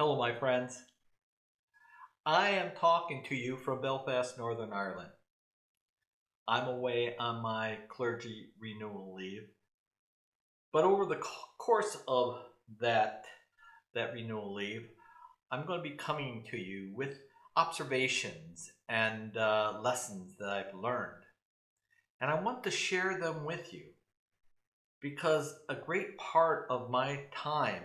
Hello, my friends. I am talking to you from Belfast, Northern Ireland. I'm away on my clergy renewal leave, but over the course of that renewal leave, I'm going to be coming to you with observations and lessons that I've learned, and I want to share them with you because a great part of my time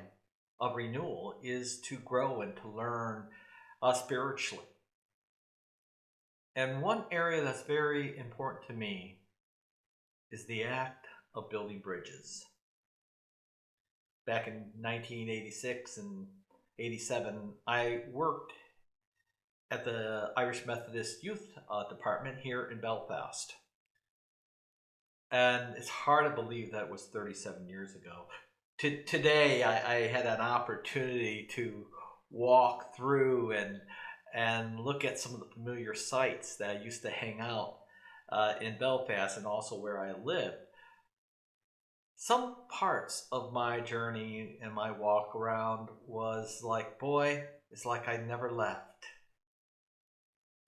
of renewal is to grow and to learn spiritually. And one area that's very important to me is the act of building bridges. Back in 1986 and 87, I worked at the Irish Methodist Youth Department here in Belfast. And it's hard to believe that was 37 years ago. Today, I had an opportunity to walk through and look at some of the familiar sites that I used to hang out in Belfast and also where I lived. Some parts of my journey and my walk around was like, boy, it's like I never left.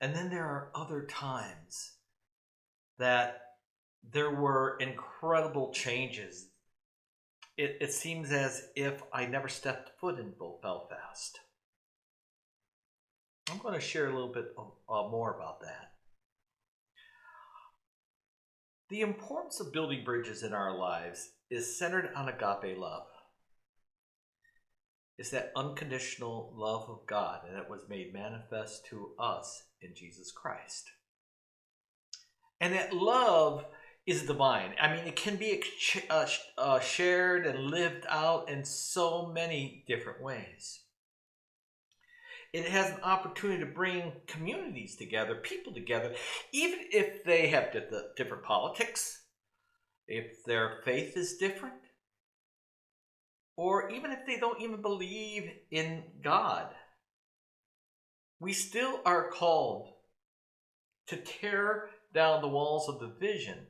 And then there are other times that there were incredible changes. It seems as if I never stepped foot in Belfast. I'm going to share a little bit more about that. The importance of building bridges in our lives is centered on agape love. It's that unconditional love of God, and it was made manifest to us in Jesus Christ. And that love is divine. I mean, it can be shared and lived out in so many different ways. It has an opportunity to bring communities together, people together, even if they have different politics, if their faith is different, or even if they don't even believe in God. We still are called to tear down the walls of division.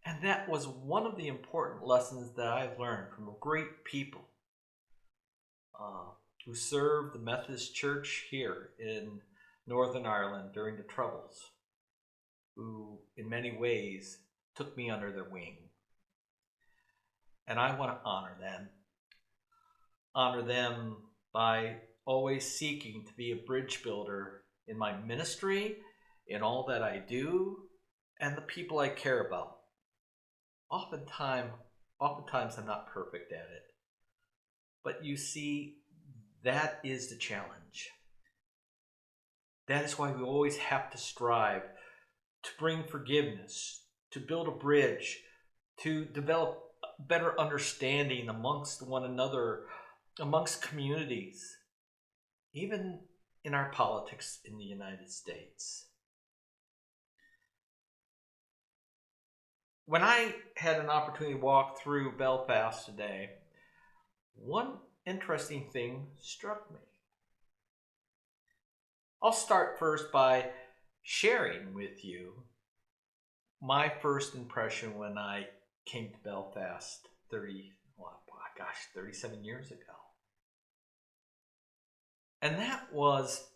And that was one of the important lessons that I've learned from great people who served the Methodist Church here in Northern Ireland during the Troubles, who in many ways took me under their wing. And I want to honor them by always seeking to be a bridge builder in my ministry, in all that I do, and the people I care about. Oftentimes I'm not perfect at it. But you see, that is the challenge. That is why we always have to strive to bring forgiveness, to build a bridge, to develop better understanding amongst one another, amongst communities, even in our politics in the United States. When I had an opportunity to walk through Belfast today, one interesting thing struck me. I'll start first by sharing with you my first impression when I came to Belfast 37 years ago. And that was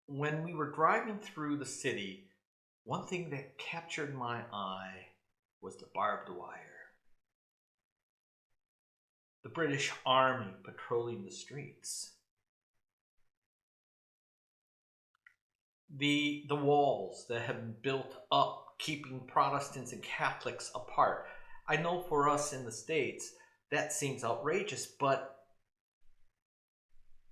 when we were driving through the city. One thing that captured my eye was the barbed wire. The British Army patrolling the streets. The walls that have been built up, keeping Protestants and Catholics apart. I know for us in the States, that seems outrageous, but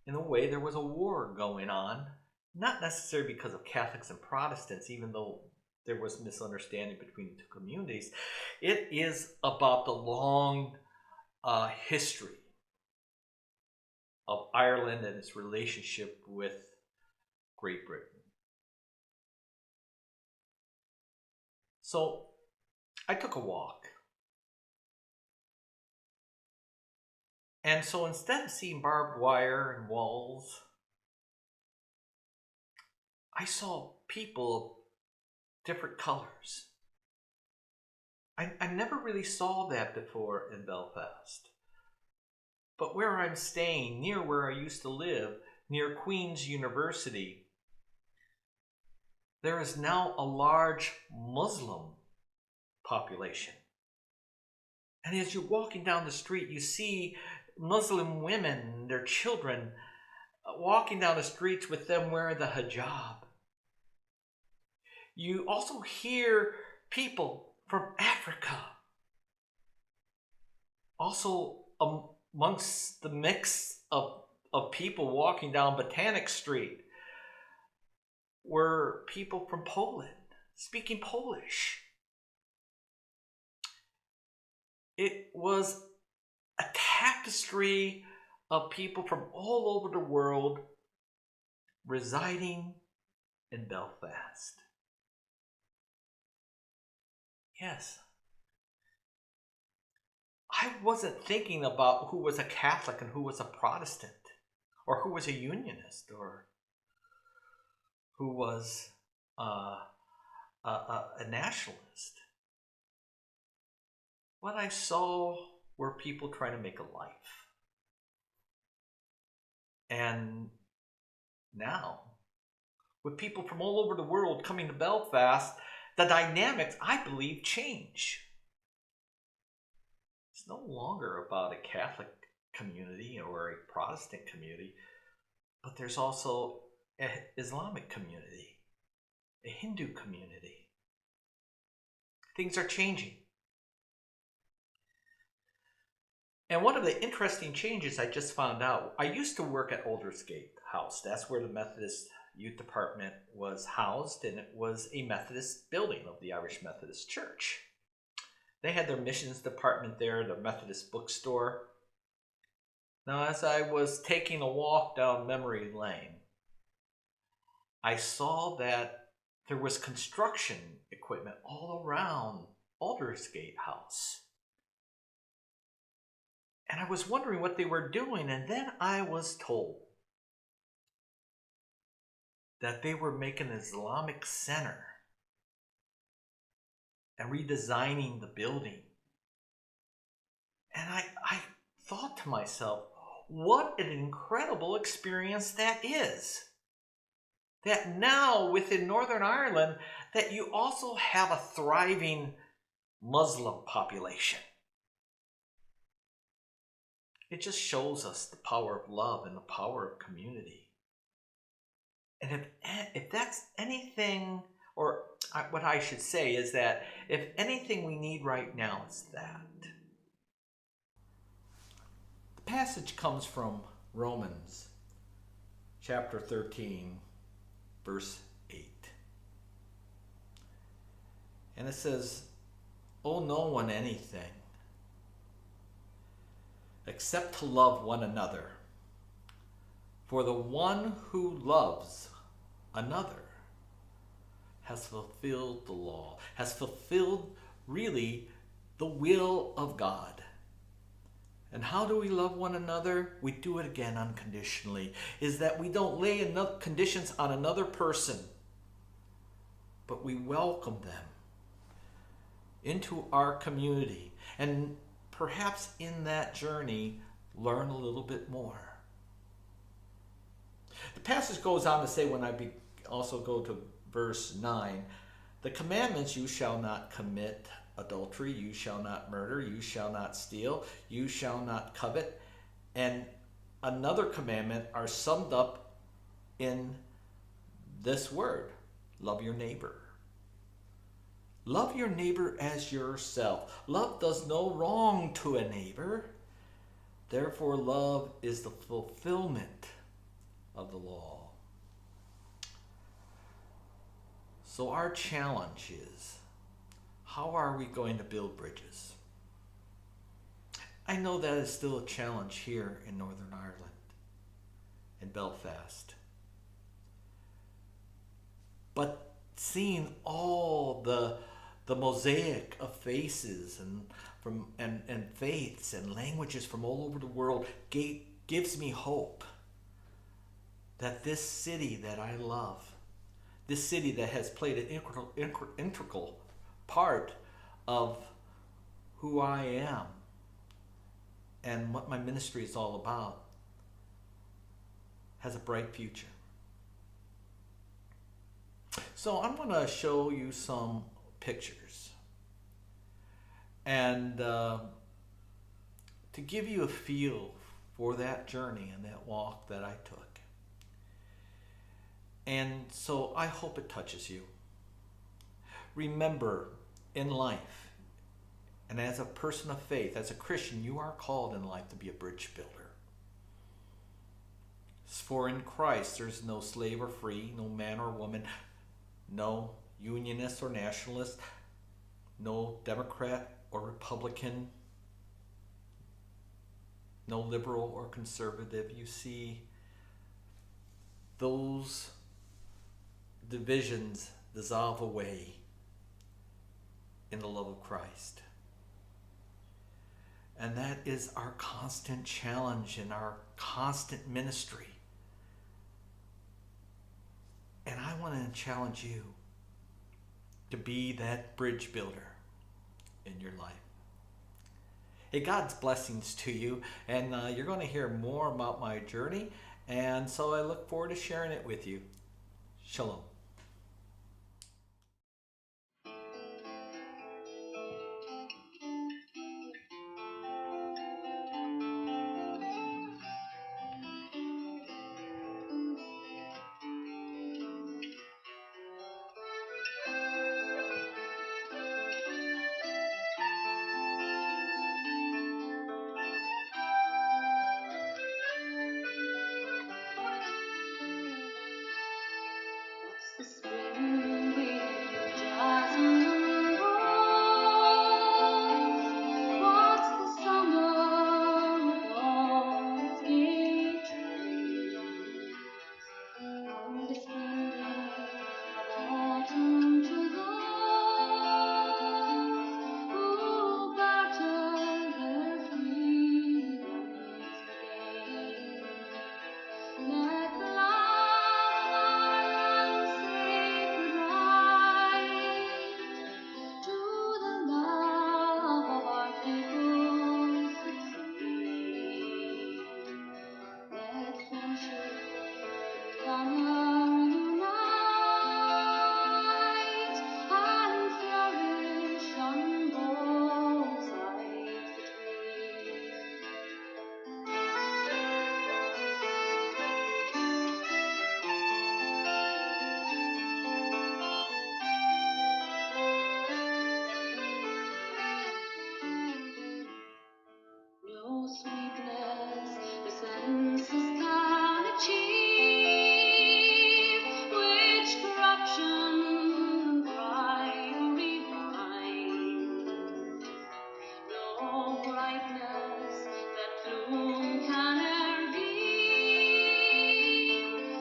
in a way there was a war going on. Not necessarily because of Catholics and Protestants, even though there was misunderstanding between the two communities. It is about the long history of Ireland and its relationship with Great Britain. So I took a walk. And so instead of seeing barbed wire and walls, I saw people of different colors. I never really saw that before in Belfast. But where I'm staying, near where I used to live, near Queen's University, there is now a large Muslim population. And as you're walking down the street, you see Muslim women, their children, walking down the streets with them wearing the hijab. You also hear people from Africa, also amongst the mix of people walking down Botanic Street were people from Poland speaking Polish. It was a tapestry of people from all over the world residing in Belfast. Yes. I wasn't thinking about who was a Catholic and who was a Protestant, or who was a Unionist, or who was a nationalist. What I saw were people trying to make a life. And now, with people from all over the world coming to Belfast, the dynamics, I believe, change. It's no longer about a Catholic community or a Protestant community, but there's also an Islamic community, a Hindu community. Things are changing. And one of the interesting changes I just found out, I used to work at Aldersgate House. That's where the Methodist Youth Department was housed, and it was a Methodist building of the Irish Methodist Church. They had their missions department there, their Methodist bookstore. Now, as I was taking a walk down memory lane, I saw that there was construction equipment all around Aldersgate House. And I was wondering what they were doing, and then I was told that they were making an Islamic center and redesigning the building. And I thought to myself, what an incredible experience that is. That now within Northern Ireland, that you also have a thriving Muslim population. It just shows us the power of love and the power of community. And if that's anything, or what I should say is that if anything we need right now, it's that. The passage comes from Romans chapter 13, verse 8. And it says, "Owe no one anything except to love one another. For the one who loves another has fulfilled the law," has fulfilled really the will of God. And how do we love one another? We do it again unconditionally. Is that we don't lay enough conditions on another person, but we welcome them into our community. And perhaps in that journey, learn a little bit more. The passage goes on to say, when I also go to verse 9, the commandments: you shall not commit adultery, you shall not murder, you shall not steal, you shall not covet, and another commandment are summed up in this word: love your neighbor. Love your neighbor as yourself. Love does no wrong to a neighbor. Therefore, love is the fulfillment of the law. So our challenge is, how are we going to build bridges? I know that is still a challenge here in Northern Ireland, in Belfast. But seeing all the mosaic of faces and faiths and languages from all over the world gives me hope that this city that I love, this city that has played an integral part of who I am, and what my ministry is all about has a bright future. So I'm going to show you some pictures and to give you a feel for that journey and that walk that I took. And so I hope it touches you. Remember, in life, and as a person of faith, as a Christian, you are called in life to be a bridge builder. For in Christ there's no slave or free, no man or woman, no unionist or nationalist, no Democrat or Republican, no liberal or conservative. You see, those divisions dissolve away in the love of Christ. And that is our constant challenge and our constant ministry. And I want to challenge you to be that bridge builder in your life. Hey, God's blessings to you, and you're going to hear more about my journey, and so I look forward to sharing it with you. Shalom. The spring with jasmine rose, what's the summer with all its gay trees, and the splendor of autumn to those who barter their freedoms for gain. Let the love of our land's sacred right to the love of our people succeed. Let friendship and honor unite and flourish on both sides between. No sweetness the senses can achieve, which corruption and bribery blind. No brightness that bloom can e'er beam,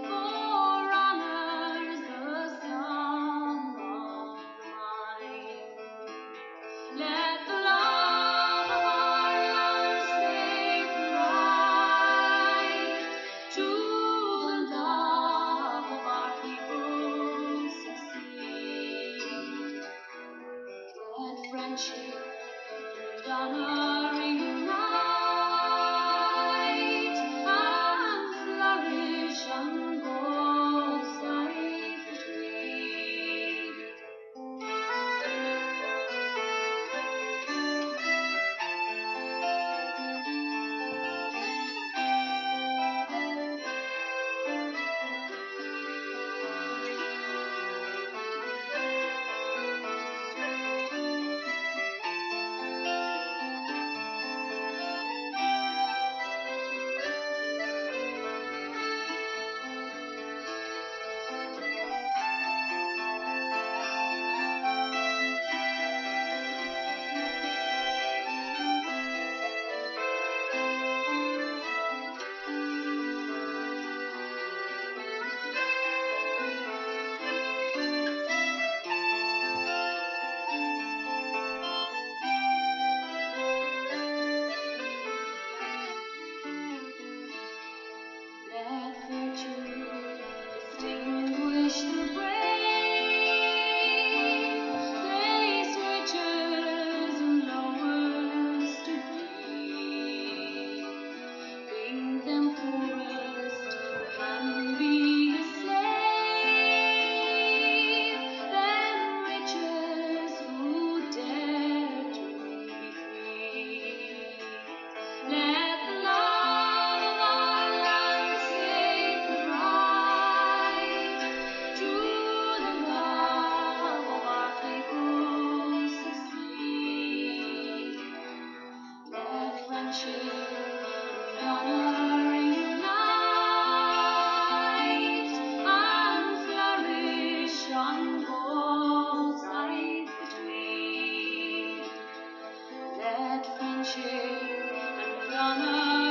for honor's the song of the mind. Let the love of our land stay bright to the love of our people succeed. Let friendship and honor unite and flourish on both sides between. friendship and honor unite and flourish on both sides between. Let friendship and honor